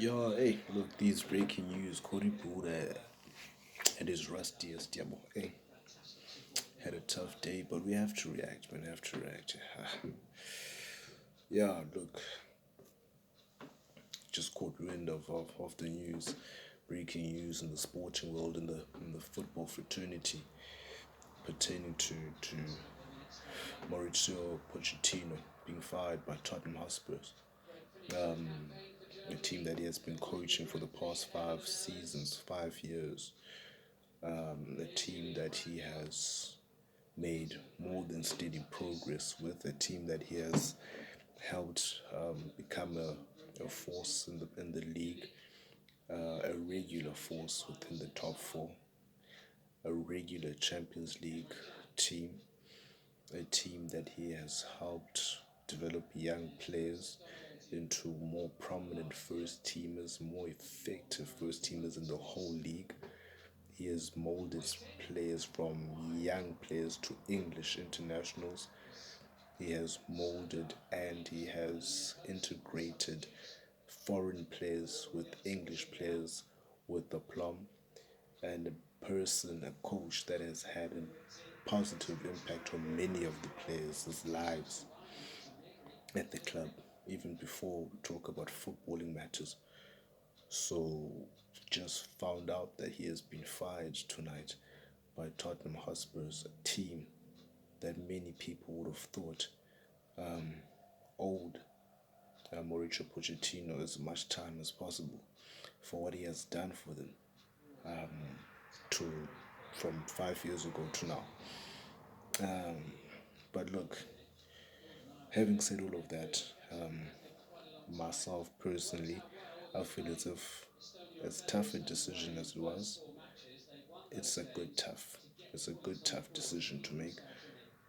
Yo, hey, look, these breaking news. Cody Buda at his rustiest. Hey, had a tough day, but we have to react, man. Have to react. Yeah, look, just caught wind of the news, breaking news in the sporting world, in the football fraternity, pertaining to Maurizio Pochettino being fired by Tottenham Hotspurs, a team that he has been coaching for the past 5 seasons, 5 years. A team that he has made more than steady progress with, a team that he has helped become a force in the league, a regular force within the top four, a regular Champions League team, a team that he has helped develop young players into more prominent first teamers, more effective first teamers in the whole league. He has molded players from young players to English internationals. He has molded and he has integrated foreign players with English players with aplomb, and a person, a coach that has had a positive impact on many of the players' lives at the club, even before we talk about footballing matters. So, just found out that he has been fired tonight by Tottenham Hotspurs, a team that many people would have thought owed Mauricio Pochettino as much time as possible for what he has done for them to from 5 years ago to now. But look, having said all of that, myself personally, I feel as tough a decision as it was, it's a good tough. It's a good tough decision to make,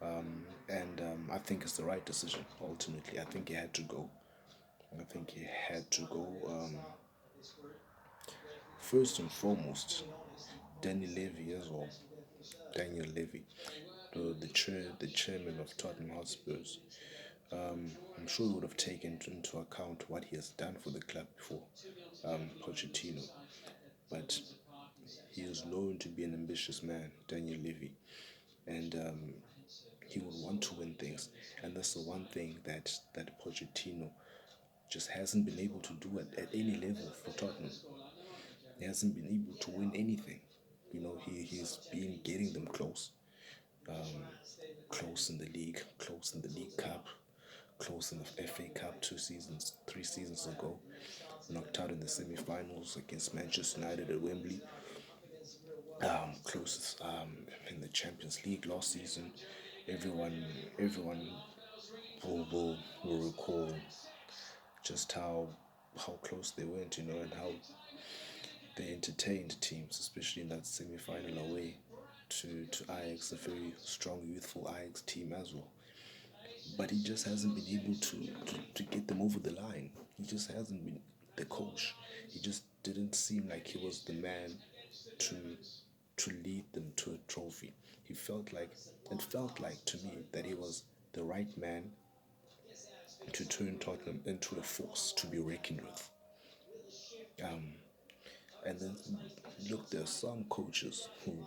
and I think it's the right decision. Ultimately, I think he had to go. I think he had to go. First and foremost, Danny Levy as well. Daniel Levy, the chairman of Tottenham Hotspurs. I'm sure he would have taken into account what he has done for the club before, Pochettino. But he is known to be an ambitious man, Daniel Levy, and he would want to win things. And that's the one thing that Pochettino just hasn't been able to do at any level for Tottenham. He hasn't been able to win anything. He's been getting them close, close in the league, close in the League Cup, close in the FA Cup 2 seasons, 3 seasons ago, knocked out in the semi-finals against Manchester United at Wembley, close in the Champions League last season. Everyone will recall just how close they went, and how they entertained teams, especially in that semi-final away to Ajax, a very strong, youthful Ajax team as well. But he just hasn't been able to get them over the line. He just hasn't been the coach. He just didn't seem like he was the man to to lead them to a trophy. It felt like to me that he was the right man to turn Tottenham into a force to be reckoned with. And then look, there are some coaches who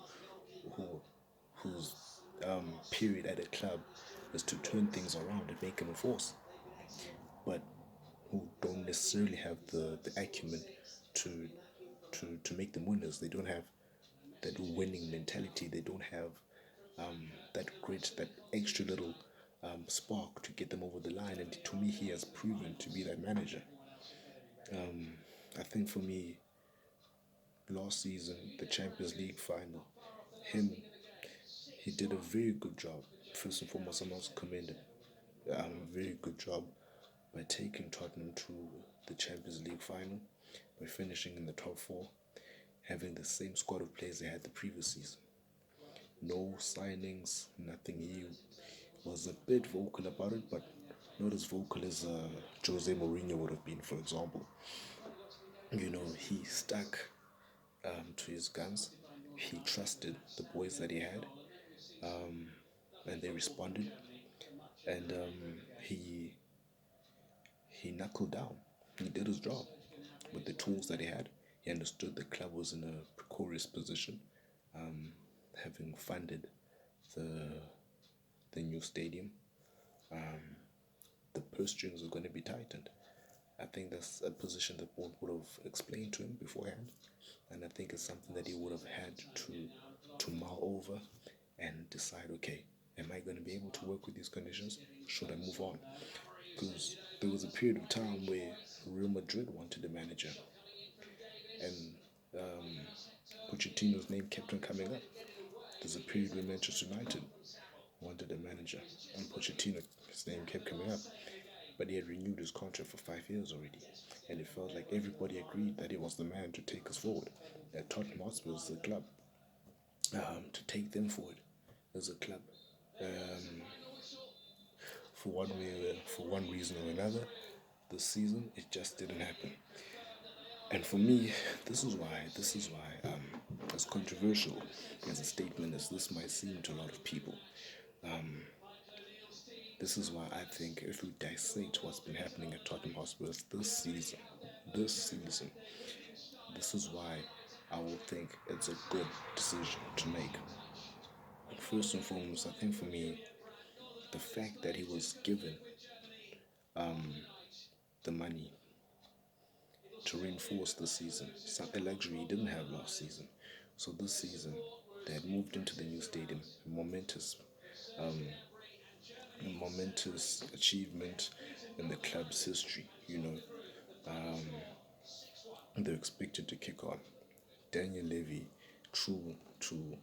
whose period at a club is to turn things around and make them a force, but who don't necessarily have the acumen to to make them winners. They don't have that winning mentality. They don't have that grit, that extra little spark to get them over the line. And to me, he has proven to be that manager. I think for me, last season, the Champions League final, him, he did a very good job. First and foremost, I must commend him. Very good job by taking Tottenham to the Champions League final, by finishing in the top four, having the same squad of players they had the previous season. No signings, nothing. He was a bit vocal about it, but not as vocal as Jose Mourinho would have been, for example. He stuck to his guns. He trusted the boys that he had, and they responded. And he knuckled down. He did his job. with the tools that he had. He understood the club was in a precarious position, um, having funded the the new stadium. The purse strings were going to be tightened. I think that's a position the board would have explained to him beforehand, and I think it's something that he would have had to mull over and decide, okay, am I going to be able to work with these conditions? Should I move on? Because there was a period of time where Real Madrid wanted a manager, and Pochettino's name kept on coming up. There's a period where Manchester United wanted a manager, and Pochettino, his name kept coming up, but he had renewed his contract for 5 years already, and it felt like everybody agreed that he was the man to take us forward. That Tottenham Hotspur was the club to take them forward as a club. Um, for one reason or another, this season it just didn't happen. And for me, this is why, as controversial as a statement as this might seem to a lot of people, this is why I think if we dissect what's been happening at Tottenham Hotspur this season, this is why I will think it's a good decision to make. First and foremost, I think for me, the fact that he was given the money to reinforce the season, a luxury he didn't have last season. So this season, they had moved into the new stadium, um, a momentous achievement in the club's history. They're expected to kick on. Daniel Levy, true to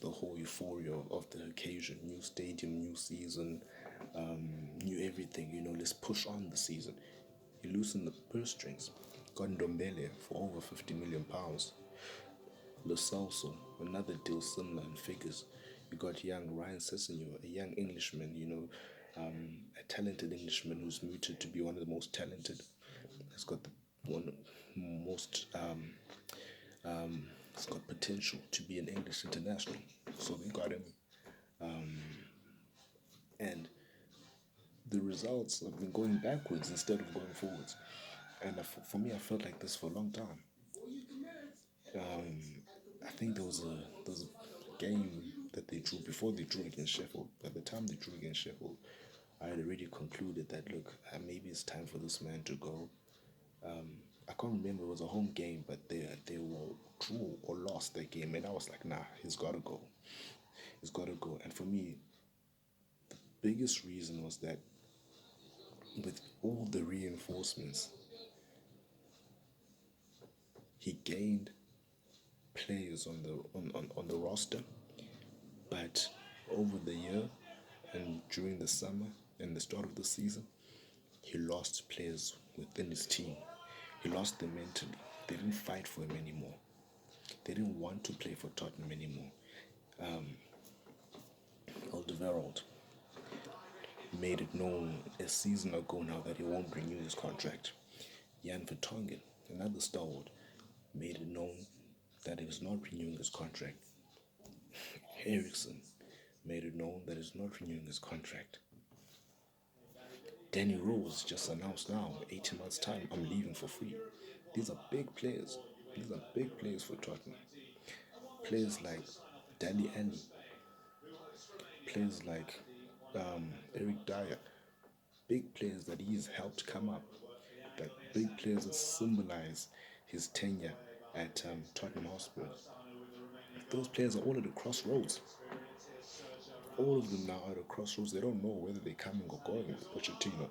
the whole euphoria of the occasion, new stadium, new season, new everything. Let's push on the season. You loosen the purse strings. Got Ndombele for over £50 million. Lo Celso, another deal similar in figures. You got young Ryan Sessegnon, a young Englishman, a talented Englishman who's muted to be one of the most talented. He's got the one most, he's got potential to be an English international. So they got him. And the results have been going backwards instead of going forwards. And for me, I felt like this for a long time. I think there was a game that they drew before they drew against Sheffield. By the time they drew against Sheffield, I had already concluded that look, maybe it's time for this man to go. I can't remember, it was a home game, but they were drew or lost that game, and I was like, nah, he's got to go. He's got to go. And for me, biggest reason was that with all the reinforcements, he gained players on the roster, but over the year and during the summer and the start of the season, he lost players within his team. He lost them mentally. They didn't fight for him anymore. They didn't want to play for Tottenham anymore. Alderweireld made it known a season ago now that he won't renew his contract. Jan Vertonghen, another stalwart, made it known that he was not renewing his contract. Ericsson made it known that he's not renewing his contract. Danny Rose just announced now, 18 months' time, I'm leaving for free. These are big players. These are big players for Tottenham. Players like Dali Ali, players like Eric Dyer, big players that he's helped come up, that big players that symbolize his tenure at Tottenham Hotspur. Those players are all at the crossroads. All of them now are at a crossroads. They don't know whether they're coming or going with Pochettino.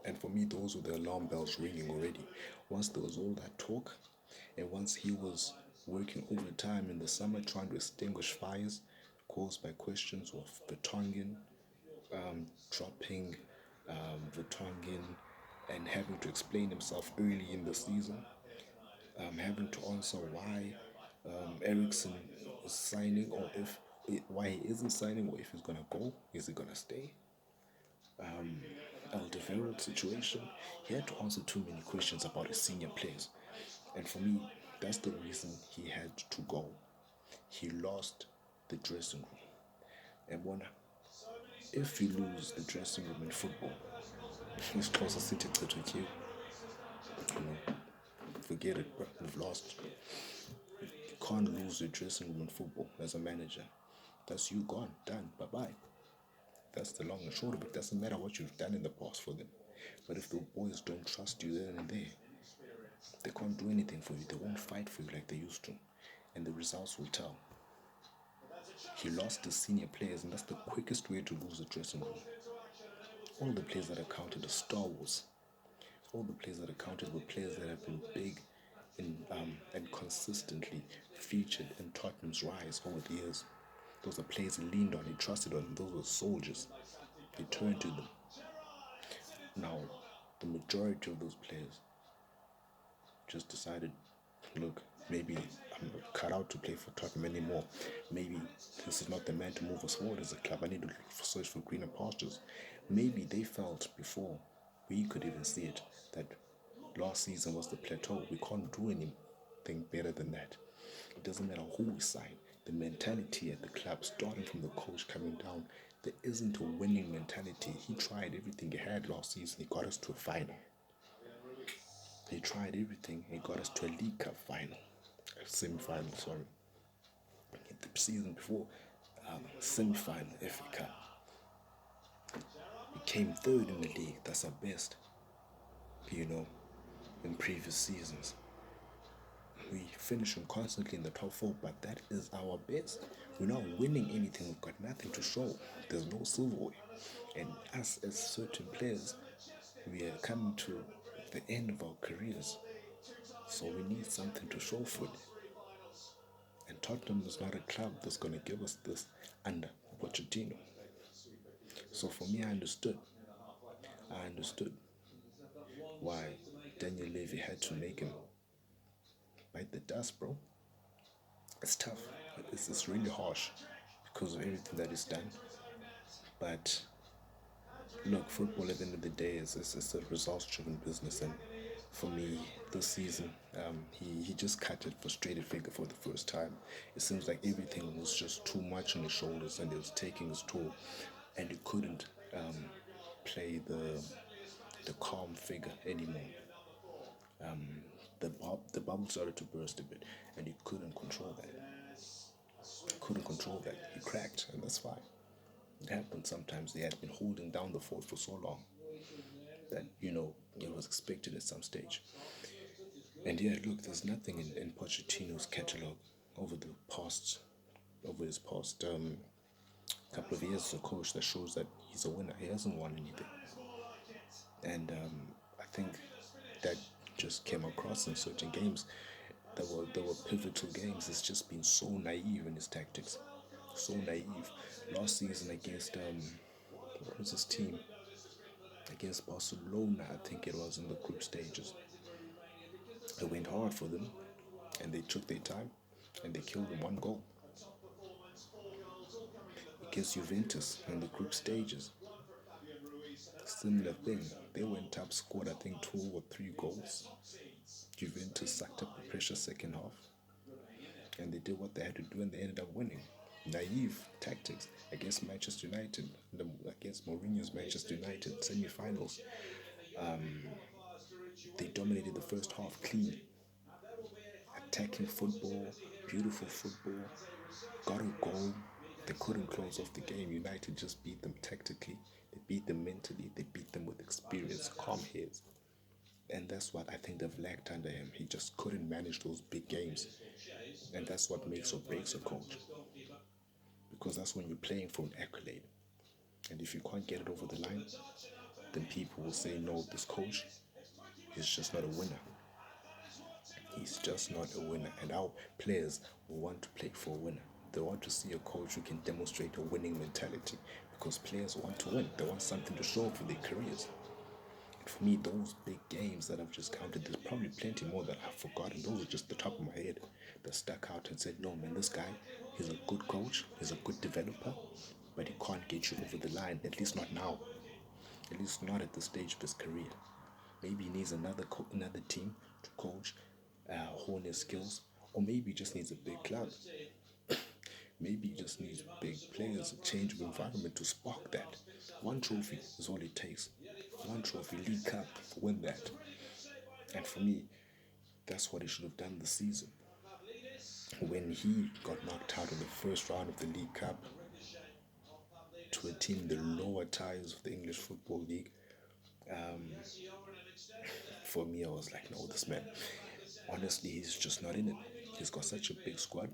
And for me, those were the alarm bells ringing already. Once there was all that talk, and once he was working overtime in the summer trying to extinguish fires caused by questions of Vertonghen dropping Vertonghen and having to explain himself early in the season, having to answer why Ericsson is signing or if why he isn't signing or if he's gonna go, is he gonna stay? Alderweireld situation, he had to answer too many questions about his senior players. And for me, that's the reason he had to go. He lost the dressing room. And if you lose the dressing room in football, it's closer city to you. forget it, bro. We've lost. You can't lose your dressing room in football as a manager. That's you gone, done, bye bye. That's the long and short of it. Doesn't matter what you've done in the past for them. But if the boys don't trust you then and there, they can't do anything for you. They won't fight for you like they used to. And the results will tell. He lost the senior players, and that's the quickest way to lose the dressing room. All the players that are counted are Star Wars. All the players that are counted were players that have been big and consistently featured in Tottenham's rise over the years. Those are players he leaned on, he trusted on. Those were soldiers. He turned to them. Now, the majority of those players just decided, look, maybe I'm not cut out to play for Tottenham anymore. Maybe this is not the man to move us forward as a club. I need to search for greener pastures. Maybe they felt before we could even see it that last season was the plateau. We can't do anything better than that. It doesn't matter who we sign. The mentality at the club, starting from the coach coming down, there isn't a winning mentality. He tried everything he had last season. He got us to a final. He tried everything. He got us to a League Cup final, a semi-final. Sorry, the season before, semi-final FA Cup. We came third in the league. That's our best. In previous seasons. We finish constantly in the top four, but that is our best. We're not winning anything. We've got nothing to show. There's no silverware. And us as certain players, we are coming to the end of our careers. So we need something to show for it. And Tottenham is not a club that's going to give us this under Pochettino. So for me, I understood. I understood why Daniel Levy had to make him bite the dust, bro. It's tough. It's really harsh because of everything that is done. But look, football at the end of the day is a results-driven business, and for me, this season, he just cut it for straight figure for the first time. It seems like everything was just too much on his shoulders, and it was taking his toll, and he couldn't play the calm figure anymore. The bubble started to burst a bit, and he couldn't control that. Couldn't control that. He cracked, and that's fine. It happened sometimes. They had been holding down the fort for so long that it was expected at some stage. And yeah, look, there's nothing in Pochettino's catalogue over his past couple of years as a coach that shows that he's a winner. He hasn't won anything, and I think that just came across in certain games. There were pivotal games. It's just been so naive in his tactics, so naive. Last season against what was his team? Against Barcelona, I think it was in the group stages. It went hard for them, and they took their time, and they killed them one goal. Against Juventus in the group stages, similar thing. They went up, scored I think 2 or 3 goals. Juventus sucked up the pressure second half, and they did what they had to do, and they ended up winning. Naive tactics against Manchester United, against Mourinho's Manchester United semi-finals. They dominated the first half clean, attacking football, beautiful football, got a goal. They couldn't close off the game. United just beat them tactically. They beat them mentally. They beat them with experience, calm heads. And that's what I think they've lacked under him. He just couldn't manage those big games. And that's what makes or breaks a coach. Because that's when you're playing for an accolade. And if you can't get it over the line, then people will say, no, this coach is just not a winner. He's just not a winner. And our players want to play for a winner. They want to see a coach who can demonstrate a winning mentality, because players want to win. They want something to show for their careers. And for me, those big games that I've just counted, there's probably plenty more that I've forgotten. Those are just the top of my head that stuck out and said, no, man, this guy, he's a good coach, he's a good developer, but he can't get you over the line, at least not now. At least not at this stage of his career. Maybe he needs another team to coach, hone his skills, or maybe he just needs a big club. Maybe he just needs big players, a change of environment to spark that. One trophy is all it takes. One trophy, League Cup, win that. And for me, That's what he should have done this season. When he got knocked out in the first round of the League Cup to a team in the lower tiers of the English Football League, um, for me, I was like, no, this man, honestly, he's just not in it. He's got such a big squad,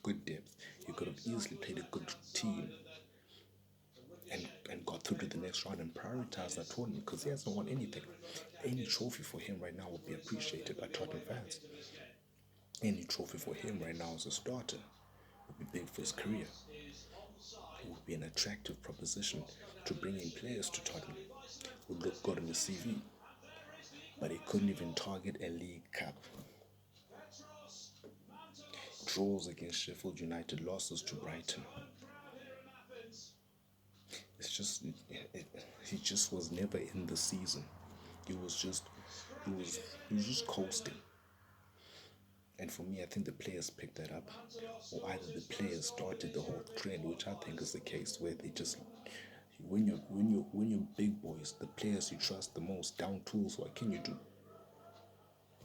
good depth. He could have easily played a good team and got through to the next round and prioritized that tournament because he hasn't won anything. Any trophy for him right now would be appreciated by Tottenham fans. Any trophy for him right now as a starter would be big for his career. It would be an attractive proposition to bring in players to Tottenham. Would look good on the CV. But he couldn't even target a League Cup. Draws against Sheffield United, losses to Brighton. It's just he just was never in the season. He was just he was just coasting. And for me, I think the players picked that up, or either the players started the whole trend, which I think is the case, where they just when you're big boys, the players you trust the most down tools. What can you do?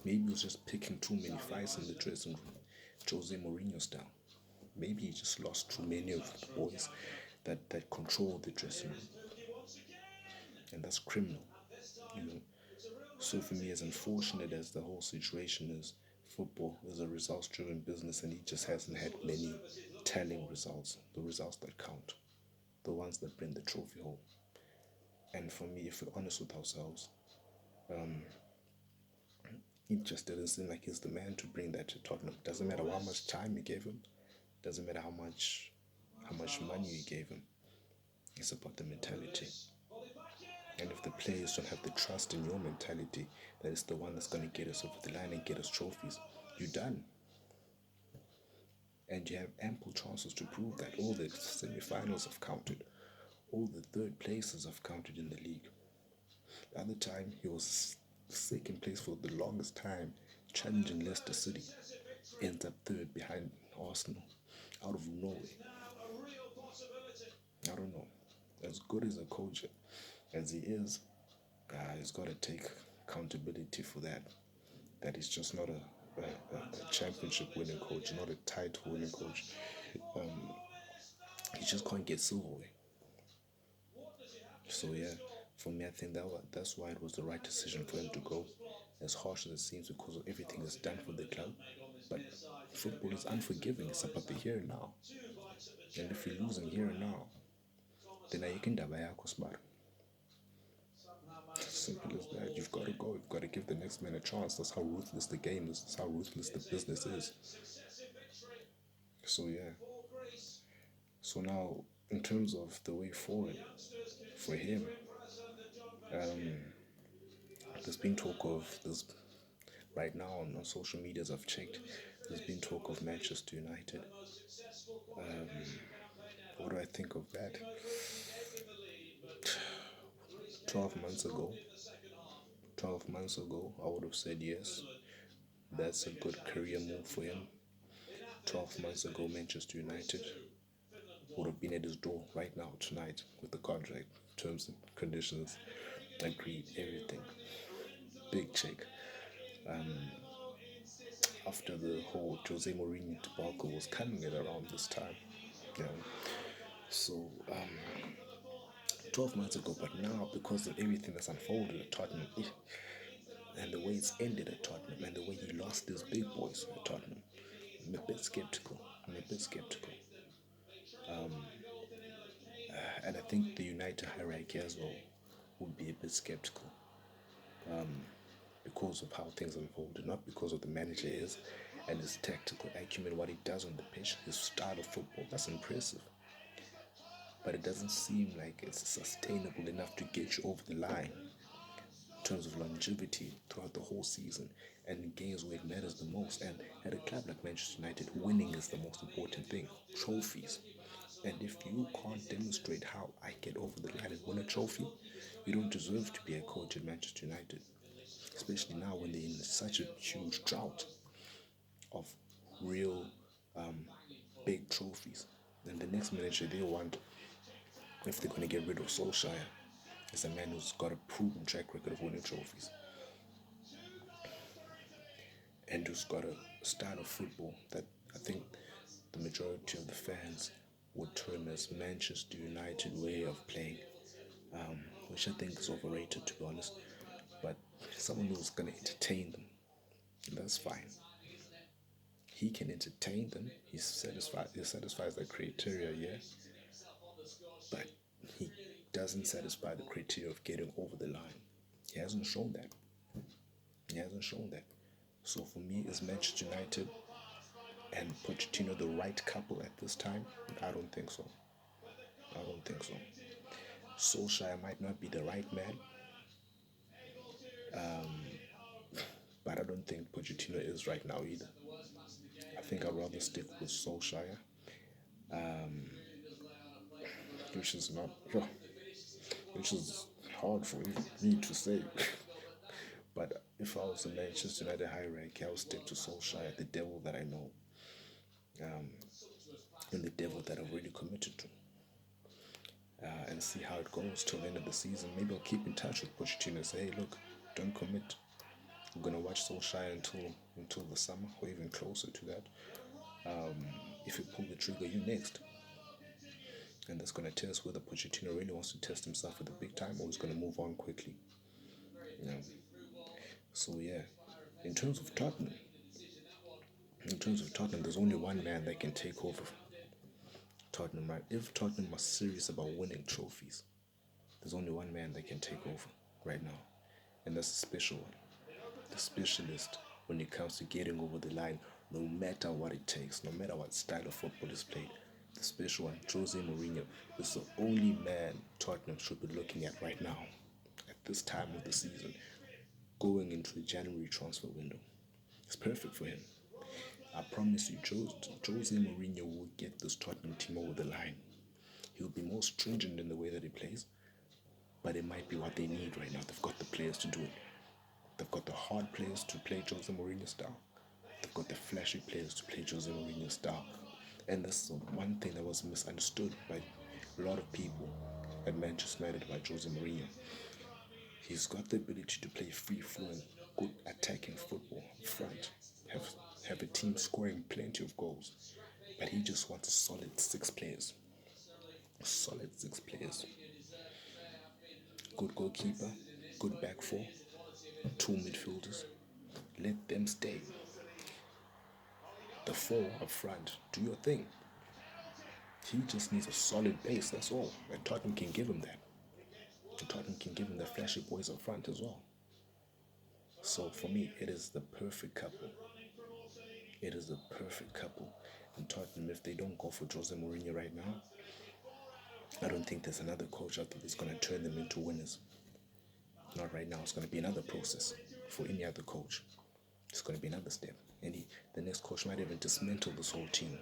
Maybe he was just picking too many fights in the dressing room, Jose Mourinho style. Maybe he just lost too many of the boys that control the dressing room, and that's criminal, you know. So for me, as unfortunate as the whole situation is, football is a results-driven business, and he just hasn't had many telling results, the results that count, the ones that bring the trophy home. And for me, if we're honest with ourselves, it just didn't seem like he's the man to bring that to Tottenham. Doesn't matter how much time you gave him, doesn't matter how much money you gave him. It's about the mentality. And if the players don't have the trust in your mentality that it's the one that's going to get us over the line and get us trophies, you're done. And you have ample chances to prove that. All the semi-finals have counted. All the third places have counted in the league. The other time, he was second place for the longest time, challenging Leicester City. Ends up third behind Arsenal, out of nowhere. I don't know. As good as a coach as he is, he's got to take accountability for that. That he's just not a championship winning coach, not a title winning coach. He just can't get silverware. So yeah, for me, I think that's why it was the right decision for him to go. As harsh as it seems, because of everything that's done for the club, but football is unforgiving. It's about the here and now. And if you're losing here and now, then you can daba yakho smart. Simple as that. You've got to go. You've got to give the next man a chance. That's how ruthless the game is. That's how ruthless the business is. So yeah. So now, in terms of the way forward for him, um, there's been talk of this right now on social media. As I've checked, there's been talk of Manchester United. What do I think of that? 12 months ago, 12 months ago, I would have said yes. That's a good career move for him. 12 months ago, Manchester United would have been at his door right now, tonight, with the contract, terms and conditions, agreed, everything. Big check. After the whole Jose Mourinho debacle was coming at around this time. Yeah. So, 12 months ago, but now, because of everything that's unfolded at Tottenham, and the way it's ended at Tottenham, and the way he lost his big boys at Tottenham, I'm a bit skeptical. And I think the United hierarchy as well would be a bit skeptical because of how things unfolded, not because of the manager is and his tactical acumen, what he does on the pitch, his style of football. That's impressive. But it doesn't seem like it's sustainable enough to get you over the line in terms of longevity throughout the whole season and in games where it matters the most. And at a club like Manchester United, winning is the most important thing. Trophies. And if you can't demonstrate how I get over the line and win a trophy, you don't deserve to be a coach at Manchester United. Especially now when they're in such a huge drought of real big trophies. And the next manager they want, if they're going to get rid of Solskjaer, is a man who's got a proven track record of winning trophies. and who's got a style of football that I think the majority of the fans would term as Manchester United way of playing, which I think is overrated to be honest. But someone who's gonna entertain them, that's fine. He can entertain them. He satisfies the criteria, yeah. But he doesn't satisfy the criteria of getting over the line. He hasn't shown that. He hasn't shown that. So for me, is Manchester United and Pochettino the right couple at this time? I don't think so. I don't think so. Solskjaer might not be the right man, but I don't think Pochettino is right now either. I think I'd rather stick with Solskjaer, which is not, which is hard for me to say. But if I was a Manchester United hierarchy, I would stick to Solskjaer, the devil that I know, and the devil that I've really committed to, and see how it goes till the end of the season. Maybe I'll keep in touch with Pochettino and say, hey, look, don't commit. I'm gonna watch Solskjaer until the summer or even closer to that. If you pull the trigger, you next. And that's gonna test whether Pochettino really wants to test himself at the big time or he's gonna move on quickly. You know. So yeah. In terms of Tottenham, there's only one man that can take over Tottenham, right? If Tottenham are serious about winning trophies, there's only one man that can take over right now, and that's a special one, the specialist when it comes to getting over the line, no matter what it takes, no matter what style of football is played. The special one, Jose Mourinho, is the only man Tottenham should be looking at right now, at this time of the season, going into the January transfer window. It's perfect for him. I promise you, Jose Mourinho will get this Tottenham team over the line. He'll be more stringent in the way that he plays, but it might be what they need right now. They've got the players to do it. They've got the hard players to play Jose Mourinho style. They've got the flashy players to play Jose Mourinho style. And that's the one thing that was misunderstood by a lot of people at Manchester United about Jose Mourinho. He's got the ability to play free flowing, good attacking football up front, have have a team scoring plenty of goals. But he just wants a solid six players. Solid six players. Good goalkeeper, good back four, two midfielders. Let them stay. The four up front, do your thing. He just needs a solid base, that's all. And Tottenham can give him that. And Tottenham can give him the flashy boys up front as well. So for me, it is the perfect couple. It is the perfect couple. And Tottenham, if they don't go for Jose Mourinho right now, I don't think there's another coach out there that's going to turn them into winners. Not right now. It's going to be another process for any other coach. It's going to be another step. And the next coach might even dismantle this whole team.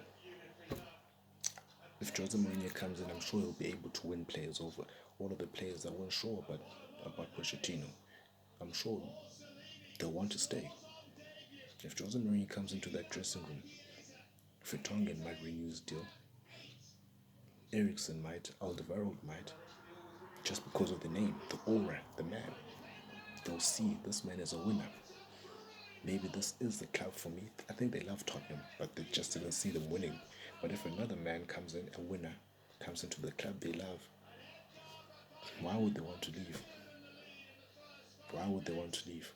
If Jose Mourinho comes in, I'm sure he'll be able to win players over all of the players that weren't sure about Pochettino. I'm sure they'll want to stay. If Jose Mourinho comes into that dressing room, Vertonghen might renew his deal. Eriksen might, Alderweireld might, just because of the name, the aura, the man. They'll see this man as a winner. Maybe this is the club for me. I think they love Tottenham, but they just didn't see them winning. But if another man comes in, a winner, comes into the club they love, why would they want to leave? Why would they want to leave?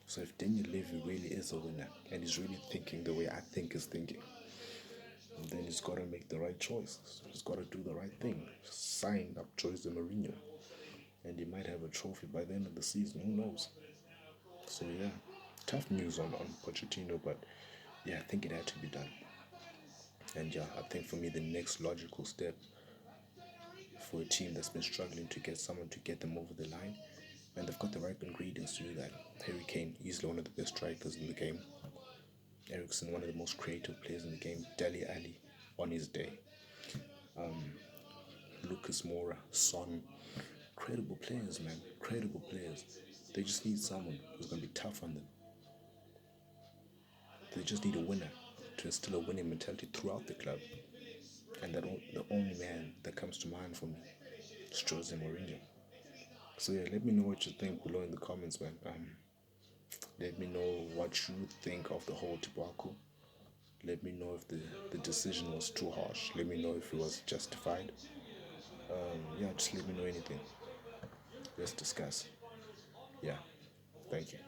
So if Daniel Levy really is a winner and he's really thinking the way I think he's thinking, then he's got to make the right choice. He's got to do the right thing. Sign up Jose Mourinho, and he might have a trophy by the end of the season. Who knows? So yeah, tough news on Pochettino, but yeah, I think it had to be done. And yeah, I think for me the next logical step for a team that's been struggling to get someone to get them over the line, and they've got the right ingredients to do that. Harry Kane, easily one of the best strikers in the game. Eriksen, one of the most creative players in the game. Dele Alli, on his day. Lucas Moura, Son, credible players, man. Credible players. They just need someone who's going to be tough on them. They just need a winner to instill a winning mentality throughout the club. And the only man that comes to mind for me is Jose Mourinho. So yeah, let me know what you think below in the comments, man. Let me know what you think of the whole debacle. Let me know if the decision was too harsh. Let me know if it was justified. Yeah, just let me know anything. Let's discuss. Yeah, thank you.